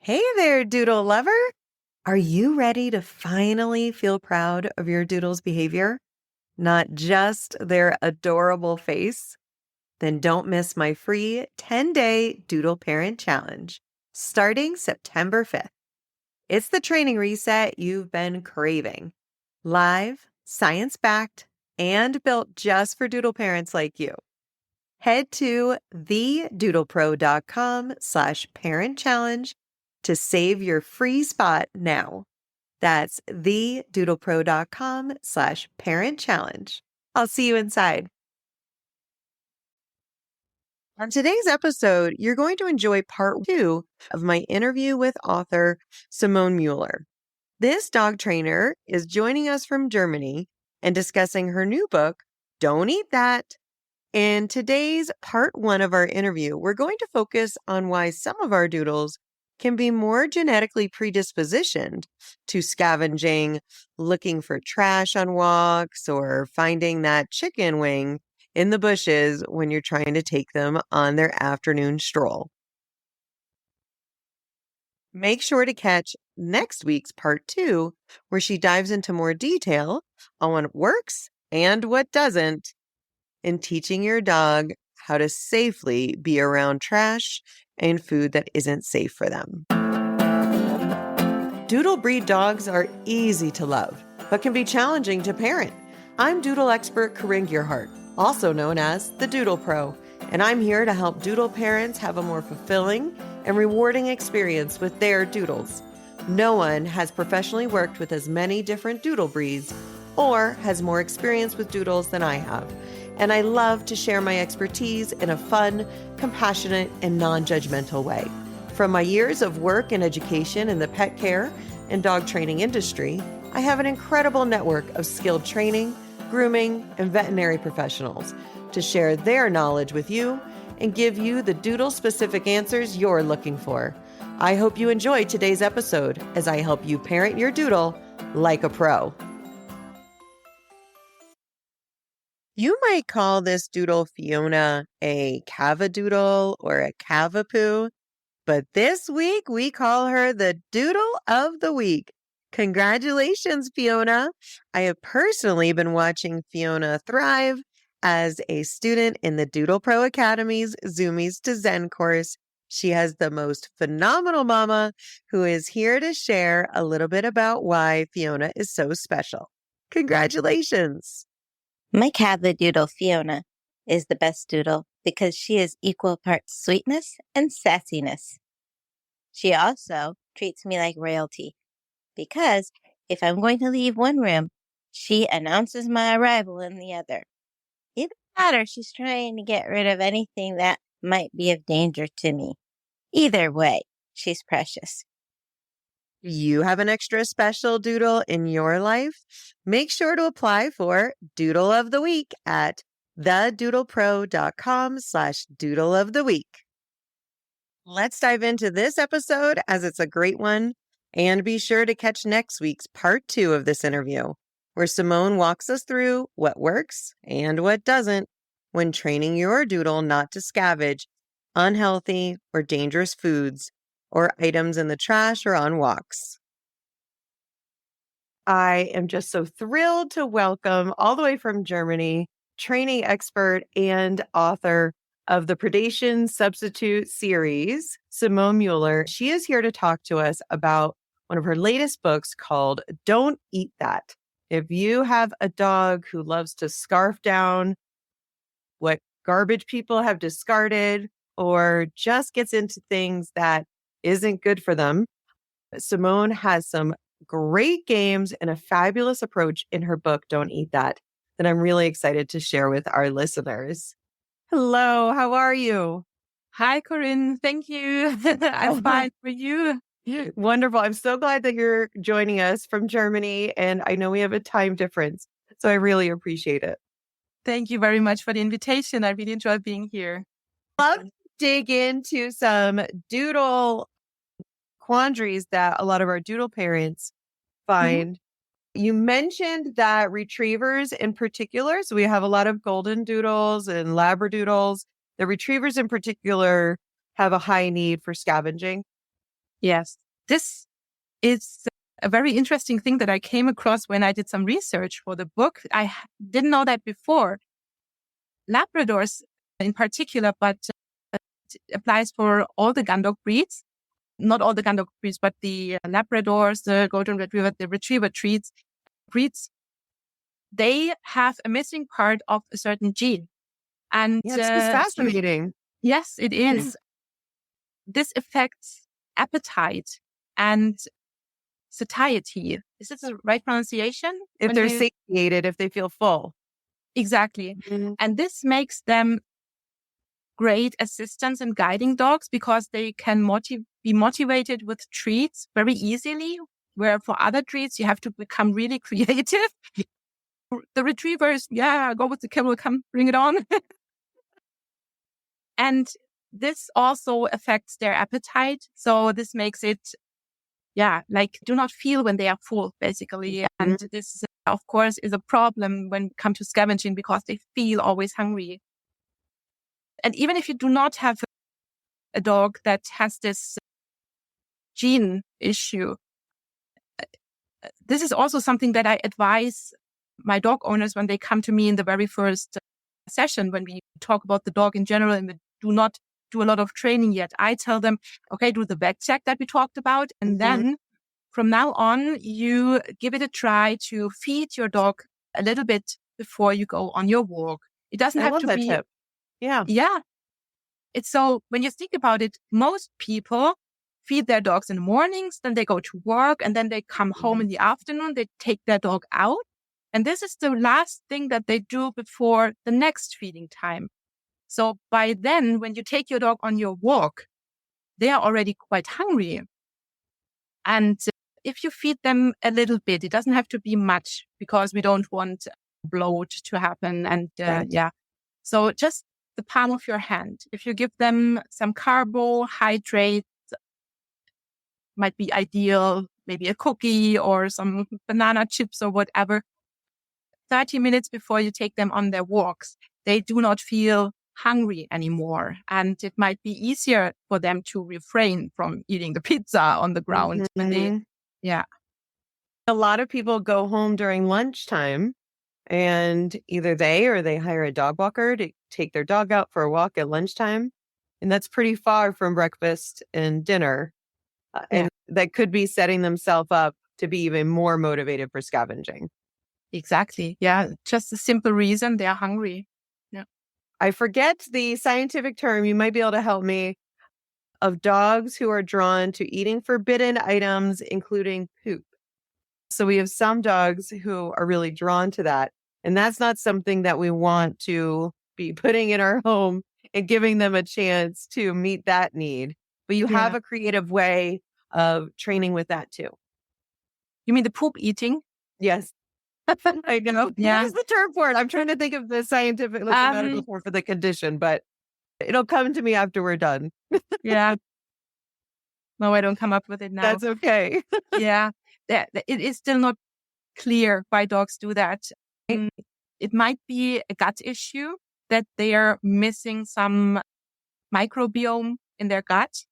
Hey there, Doodle lover. Are you ready to finally feel proud of your Doodle's behavior? Not just their adorable face? Then don't miss my free 10-day Doodle Parent Challenge starting September 5th. It's the training reset you've been craving. Live, science-backed, and built just for Doodle parents like you. Head to thedoodlepro.com/parent challenge to save your free spot now. That's thedoodlepro.com/parent challenge. I'll see you inside. On today's episode, you're going to enjoy part 2 of my interview with author Simone Mueller. This dog trainer is joining us from Germany and discussing her new book, Don't Eat That. In today's part 1 of our interview, we're going to focus on why some of our doodles can be more genetically predispositioned to scavenging, looking for trash on walks, or finding that chicken wing in the bushes when you're trying to take them on their afternoon stroll. Make sure to catch next week's part 2, where she dives into more detail on what works and what doesn't in teaching your dog how to safely be around trash and food that isn't safe for them. Doodle breed dogs are easy to love, but can be challenging to parent. I'm Doodle expert Corinne Gearhart, also known as the Doodle Pro, and I'm here to help Doodle parents have a more fulfilling and rewarding experience with their doodles. No one has professionally worked with as many different doodle breeds or has more experience with doodles than I have. And I love to share my expertise in a fun, compassionate, and non-judgmental way. From my years of work and education in the pet care and dog training industry, I have an incredible network of skilled training, grooming, and veterinary professionals to share their knowledge with you and give you the doodle-specific answers you're looking for. I hope you enjoy today's episode as I help you parent your doodle like a pro. You might call this doodle Fiona a cavadoodle or a cavapoo, but this week we call her the Doodle of the Week. Congratulations, Fiona. I have personally been watching Fiona thrive as a student in the Doodle Pro Academy's Zoomies to Zen course. She has the most phenomenal mama who is here to share a little bit about why Fiona is so special. Congratulations. My cavadoodle Fiona is the best doodle because she is equal parts sweetness and sassiness. She also treats me like royalty because if I'm going to leave one room, she announces my arrival in the other. Either that or she's trying to get rid of anything that might be of danger to me. Either way, she's precious. You have an extra special doodle in your life? Make sure to apply for Doodle of the Week at thedoodlepro.com/doodle of the week. Let's dive into this episode as it's a great one. And be sure to catch next week's part 2 of this interview, where Simone walks us through what works and what doesn't when training your doodle not to scavenge unhealthy or dangerous foods or items in the trash or on walks. I am just so thrilled to welcome all the way from Germany, training expert and author of the Predation Substitute series, Simone Mueller. She is here to talk to us about one of her latest books called Don't Eat That. If you have a dog who loves to scarf down what garbage people have discarded or just gets into things that isn't good for them, Simone has some great games and a fabulous approach in her book, Don't Eat That I'm really excited to share with our listeners. Hello, how are you? Hi, Corinne. Thank you. I'm fine for you. Wonderful. I'm so glad that you're joining us from Germany, and I know we have a time difference, so I really appreciate it. Thank you very much for the invitation. I really enjoy being here. Love to dig into some doodle quandaries that a lot of our doodle parents find. You mentioned that retrievers in particular, so we have a lot of golden doodles and labradoodles. The retrievers in particular have a high need for scavenging. Yes. This is a very interesting thing that I came across when I did some research for the book. I didn't know that before. Labradors in particular, but it applies for all the gun dog breeds. Not all the gun dog breeds, but the Labradors, the Golden Retriever, the Retriever breeds, they have a missing part of a certain gene. And Yeah, this is fascinating. yes, it is. This affects appetite and satiety. Is this the right pronunciation? If they're satiated, if they feel full. Exactly. Mm-hmm. And this makes them great assistants and guiding dogs because they can be motivated with treats very easily, where for other treats, you have to become really creative. The retrievers, go with the kibble, come, bring it on. And this also affects their appetite. So this makes it, do not feel when they are full, basically. Mm-hmm. And this, of course, is a problem when it comes to scavenging because they feel always hungry. And even if you do not have a dog that has this gene issue, this is also something that I advise my dog owners when they come to me in the very first session, when we talk about the dog in general and we do not do a lot of training yet. I tell them, okay, do the back check that we talked about. And then from now on, you give it a try to feed your dog a little bit before you go on your walk. It doesn't have to be. Tip. Yeah. Yeah. It's so when you think about it, most people feed their dogs in the mornings, then they go to work and then they come home in the afternoon. They take their dog out. And this is the last thing that they do before the next feeding time. So by then, when you take your dog on your walk, they are already quite hungry. And if you feed them a little bit, it doesn't have to be much because we don't want bloat to happen. And so just the palm of your hand. If you give them some carbohydrates, might be ideal, maybe a cookie or some banana chips or whatever. 30 minutes before you take them on their walks, they do not feel hungry anymore. And it might be easier for them to refrain from eating the pizza on the ground. When a lot of people go home during lunchtime and either they or they hire a dog walker to take their dog out for a walk at lunchtime. And that's pretty far from breakfast and dinner. And that could be setting themselves up to be even more motivated for scavenging. Exactly. Yeah. Just a simple reason they are hungry. Yeah. I forget the scientific term. You might be able to help me. Of dogs who are drawn to eating forbidden items, including poop. So we have some dogs who are really drawn to that. And that's not something that we want to be putting in our home and giving them a chance to meet that need. But you have a creative way of training with that too. You mean the poop eating? Yes. I know. What is the term for it? I'm trying to think of the scientific medical term for the condition, but it'll come to me after we're done. Yeah. No, I don't come up with it now. That's okay. Yeah. It is still not clear why dogs do that. It might be a gut issue that they are missing some microbiome in their gut.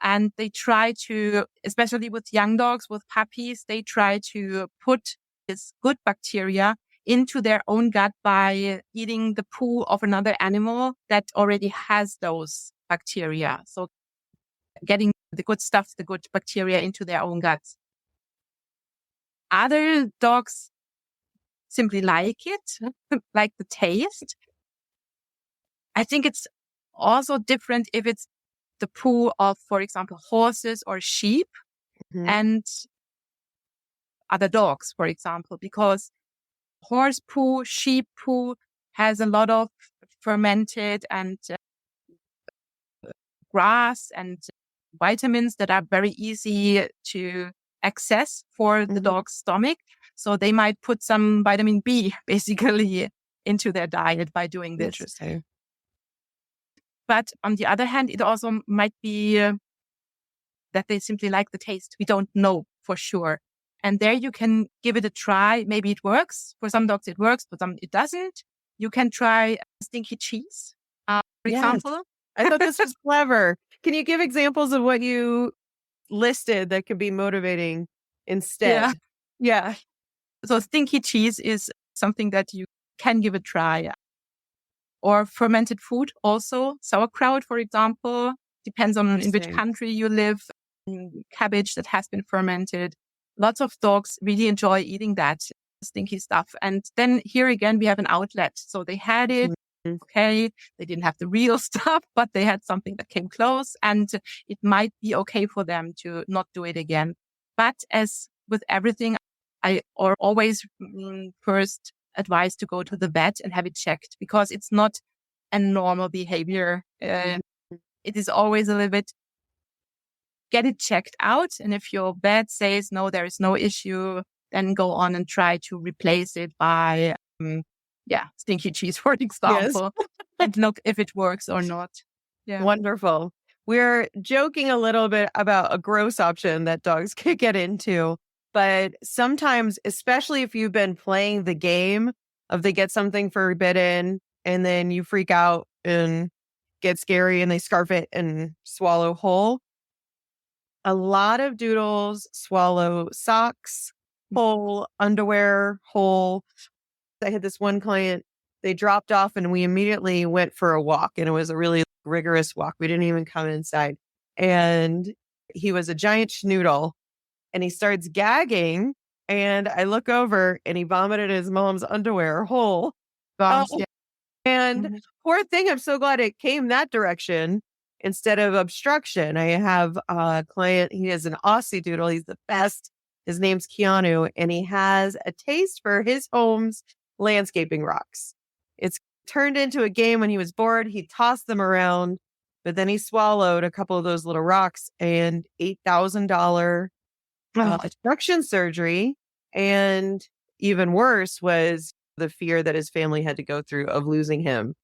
And they try to, especially with young dogs, with puppies, they try to put this good bacteria into their own gut by eating the poo of another animal that already has those bacteria. So getting the good stuff, the good bacteria into their own guts. Other dogs simply like it, like the taste. I think it's also different if it's the poo of, for example, horses or sheep and other dogs, for example, because horse poo, sheep poo has a lot of fermented and grass and vitamins that are very easy to access for the dog's stomach. So they might put some vitamin B basically into their diet by doing this. Interesting. But on the other hand, it also might be that they simply like the taste. We don't know for sure. And there you can give it a try. Maybe it works. For some dogs it works, for some it doesn't. You can try stinky cheese, for example. I thought this was clever. Can you give examples of what you listed that could be motivating instead. Yeah. Yeah. So stinky cheese is something that you can give a try. Or fermented food also. Sauerkraut, for example, depends on in which Interesting. country you live. Cabbage that has been fermented. Lots of dogs really enjoy eating that stinky stuff. And then here again, we have an outlet. So they had it. Mhm. Okay. They didn't have the real stuff, but they had something that came close, and it might be okay for them to not do it again. But as with everything, I always first advise to go to the vet and have it checked, because it's not a normal behavior. It is always a little bit, get it checked out. And if your vet says, no, there is no issue, then go on and try to replace it by, stinky cheese, for example, and look if it works or not. Yeah. Wonderful. We're joking a little bit about a gross option that dogs could get into, but sometimes, especially if you've been playing the game of they get something forbidden and then you freak out and get scary and they scarf it and swallow whole. A lot of doodles swallow socks whole, underwear whole. I had this one client, they dropped off and we immediately went for a walk, and it was a really rigorous walk. We didn't even come inside. And he was a giant schnoodle and he starts gagging, and I look over and he vomited his mom's underwear whole. Gosh, Oh, yeah. and poor thing, I'm so glad it came that direction instead of obstruction. I have a client, he is an Aussie doodle. He's the best. His name's Keanu, and he has a taste for his home's landscaping rocks. It's turned into a game. When he was bored, he tossed them around, but then he swallowed a couple of those little rocks, and $8,000 obstruction surgery. And even worse was the fear that his family had to go through of losing him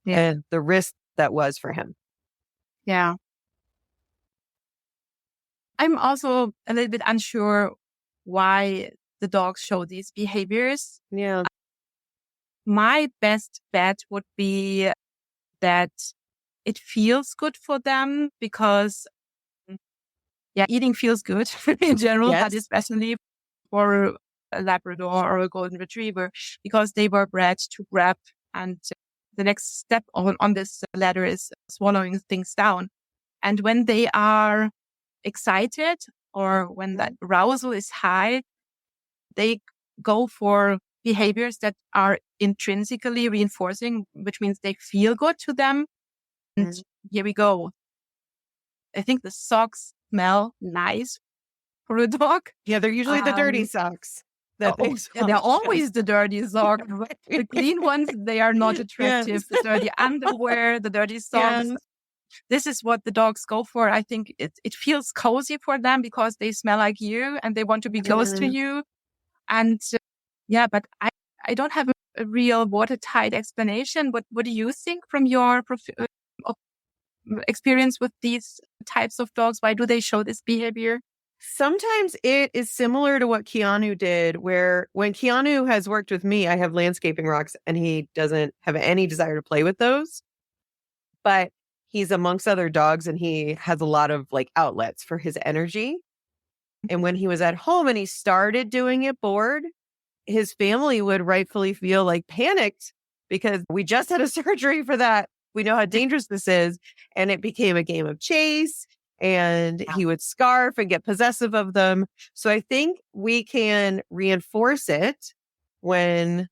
and the risk that was for him. Yeah. I'm also a little bit unsure why the dogs show these behaviors. Yeah. My best bet would be that it feels good for them, because eating feels good in general, but especially for a Labrador or a Golden Retriever, because they were bred to grab, and the next step on this ladder is swallowing things down. And when they are excited or when that arousal is high, they go for behaviors that are intrinsically reinforcing, which means they feel good to them. And here we go. I think the socks smell nice for a dog. Yeah, they're usually the dirty socks. They're always the dirty socks. The clean ones, they are not attractive. The dirty underwear, the dirty socks. Yes. This is what the dogs go for. I think it feels cozy for them because they smell like you and they want to be close to you. And but I don't have a real watertight explanation. What do you think from your experience with these types of dogs? Why do they show this behavior? Sometimes it is similar to what Keanu did, where when Keanu has worked with me, I have landscaping rocks and he doesn't have any desire to play with those. But he's amongst other dogs and he has a lot of like outlets for his energy. And when he was at home and he started doing it bored, his family would rightfully feel like panicked because we just had a surgery for that. We know how dangerous this is. And it became a game of chase, and he would scarf and get possessive of them. So I think we can reinforce it when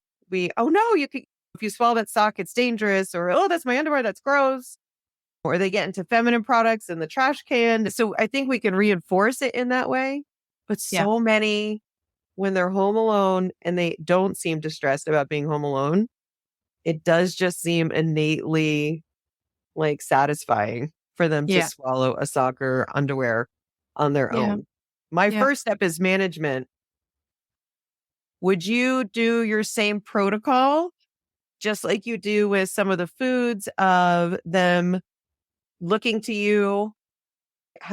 oh no, if you swallow that sock, it's dangerous, or, oh, that's my underwear, that's gross. Or they get into feminine products in the trash can. So I think we can reinforce it in that way. But so many, when they're home alone and they don't seem distressed about being home alone, it does just seem innately like satisfying for them to swallow a sock or underwear on their own. My first step is management. Would you do your same protocol, just like you do with some of the foods, of them looking to you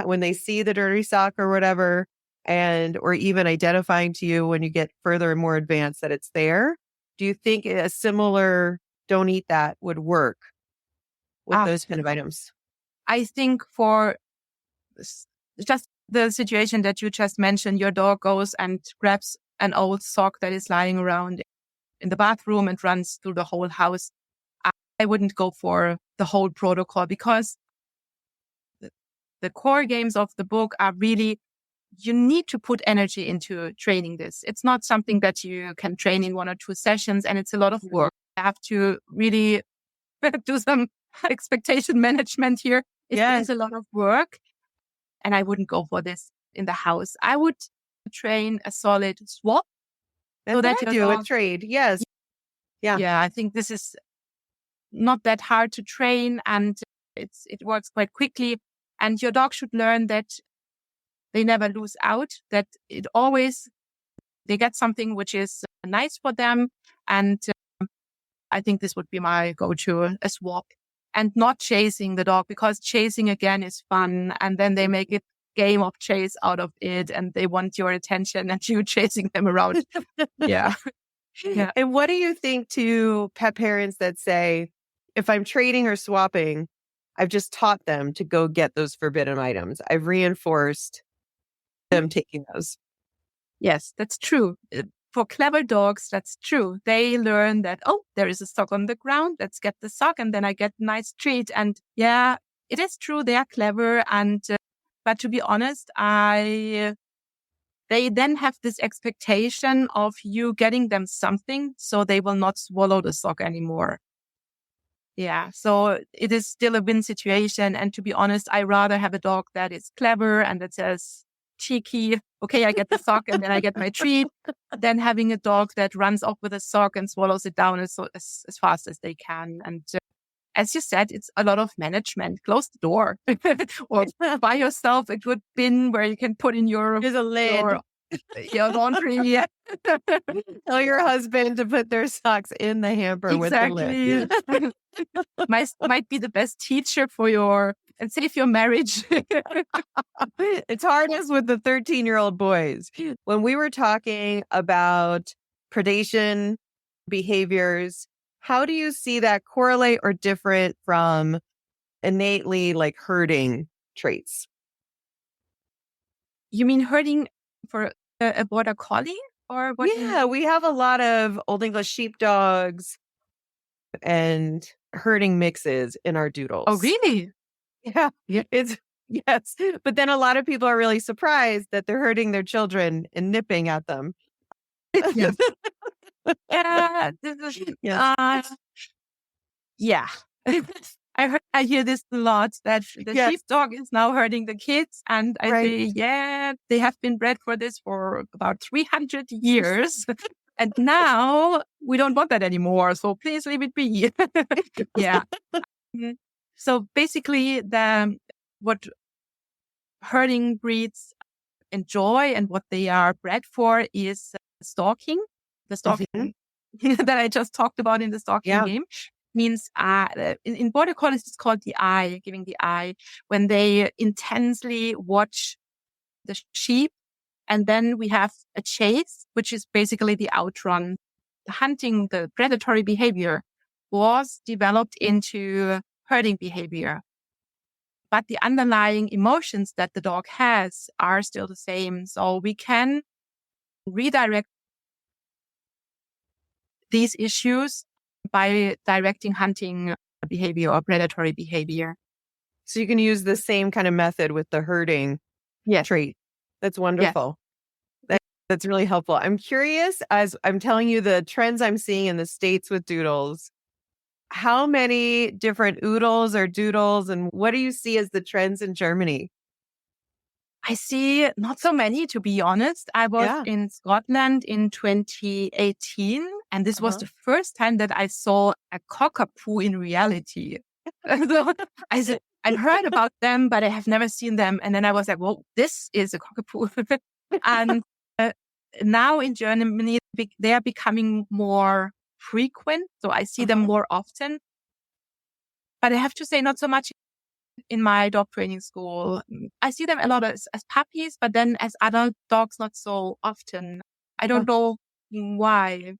when they see the dirty sock or whatever, or even identifying to you when you get further and more advanced that it's there? Do you think a similar don't eat that would work with those kind of items? I think for just the situation that you just mentioned, your dog goes and grabs an old sock that is lying around in the bathroom and runs through the whole house. I wouldn't go for the whole protocol, because the core games of the book are really, you need to put energy into training this. It's not something that you can train in 1 or 2 sessions, and it's a lot of work. You have to really do some expectation management here. It is a lot of work, and I wouldn't go for this in the house. I would train a solid swap. So that you do a trade. Yes. Yeah. Yeah, I think this is not that hard to train, and it works quite quickly. And your dog should learn that they never lose out, that they get something which is nice for them. And I think this would be my go-to, a swap, and not chasing the dog, because chasing again is fun. And then they make a game of chase out of it, and they want your attention and you chasing them around. Yeah. Yeah. And what do you think to pet parents that say, if I'm trading or swapping, I've just taught them to go get those forbidden items. I've reinforced them taking those. Yes, that's true. For clever dogs, that's true. They learn that, oh, there is a sock on the ground. Let's get the sock, and then I get a nice treat. And yeah, it is true. They are clever. And but to be honest, they then have this expectation of you getting them something, so they will not swallow the sock anymore. Yeah, so it is still a win situation. And to be honest, I rather have a dog that is clever and that says, cheeky, okay, I get the sock and then I get my treat, than having a dog that runs off with a sock and swallows it down as fast as they can. And as you said, it's a lot of management. Close the door or buy yourself a good bin where you can put in There's a lid. Your laundry. Yeah. Tell your husband to put their socks in the hamper with the lid. Might be the best teacher for and save your marriage. It's hardest with the 13-year-old boys. When we were talking about predation behaviors, how do you see that correlate or different from innately like herding traits? You mean herding for a border collie? Or what? Yeah, we have a lot of Old English sheepdogs and herding mixes in our doodles. Oh, really? Yeah. Yes. But then a lot of people are really surprised that they're hurting their children and nipping at them. Yes. Yeah. Yeah. I hear this a lot, that the sheepdog is now hurting the kids. And I say, yeah, they have been bred for this for about 300 years. And now we don't want that anymore. So please leave it be. Yeah. So basically what herding breeds enjoy and what they are bred for is stalking. The stalking that I just talked about in the stalking game means in border collies it's called the eye, giving the eye, when they intensely watch the sheep. And then we have a chase, which is basically the outrun. The hunting, the predatory behavior was developed into herding behavior. But the underlying emotions that the dog has are still the same. So we can redirect these issues by directing hunting behavior or predatory behavior. So you can use the same kind of method with the herding trait. That's wonderful. Yes. That's really helpful. I'm curious, as I'm telling you the trends I'm seeing in the States with Doodles, how many different oodles or doodles, and what do you see as the trends in Germany? I see not so many, to be honest. I was in Scotland in 2018, and this was the first time that I saw a cockapoo in reality. So I said, I've heard about them, but I have never seen them. And then I was like, well, this is a cockapoo. And now in Germany, they are becoming more frequent. So I see them more often. But I have to say, not so much in my dog training school. I see them a lot as puppies, but then as adult dogs, not so often. I don't know why.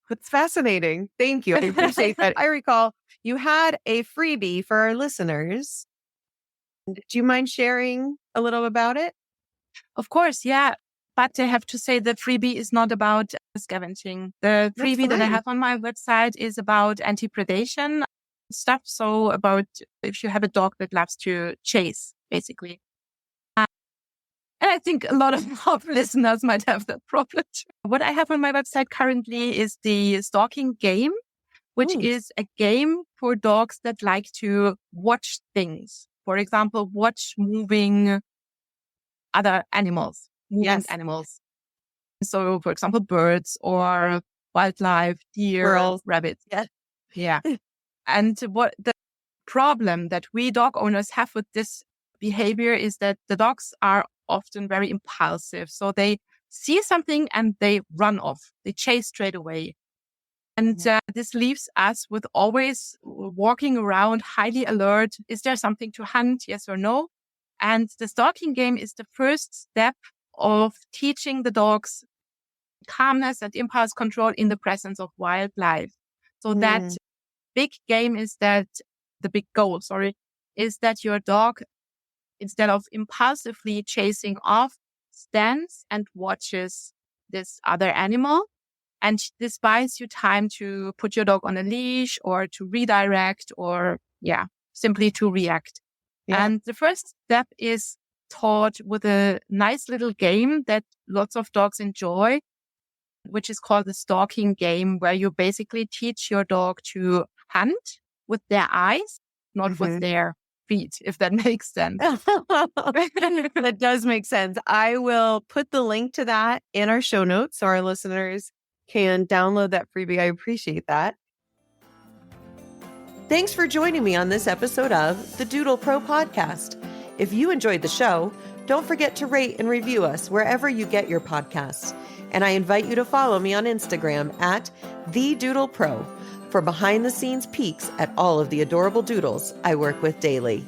That's fascinating. Thank you. I appreciate that. I recall you had a freebie for our listeners. Do you mind sharing a little about it? Of course, yeah. But I have to say the freebie is not about scavenging. The That's freebie that I fine. have on my website is about anti-predation stuff. So about if you have a dog that loves to chase, basically. And I think a lot of listeners might have that problem too. What I have on my website currently is the stalking game, which is a game for dogs that like to watch things. For example, watch moving other animals, moving animals. So, for example, birds or wildlife, deer, Squirrels. rabbits. Yeah. Yeah. And what the problem that we dog owners have with this behavior is that the dogs are often very impulsive. So they see something and they run off. They chase straight away. And this leaves us with always walking around highly alert. Is there something to hunt? Yes or no? And the stalking game is the first step of teaching the dogs calmness and impulse control in the presence of wildlife. So that big game is that the big goal, is that your dog, instead of impulsively chasing off, stands and watches this other animal. And this buys you time to put your dog on a leash or to redirect or, simply to react. Yeah. And the first step is taught with a nice little game that lots of dogs enjoy, which is called the stalking game, where you basically teach your dog to hunt with their eyes, not with their feet, if that makes sense. That does make sense. I will put the link to that in our show notes so our listeners can download that freebie. I appreciate that. Thanks for joining me on this episode of the Doodle Pro podcast. If you enjoyed the show, don't forget to rate and review us wherever you get your podcasts. And I invite you to follow me on Instagram at @TheDoodlePro for behind-the-scenes peeks at all of the adorable doodles I work with daily.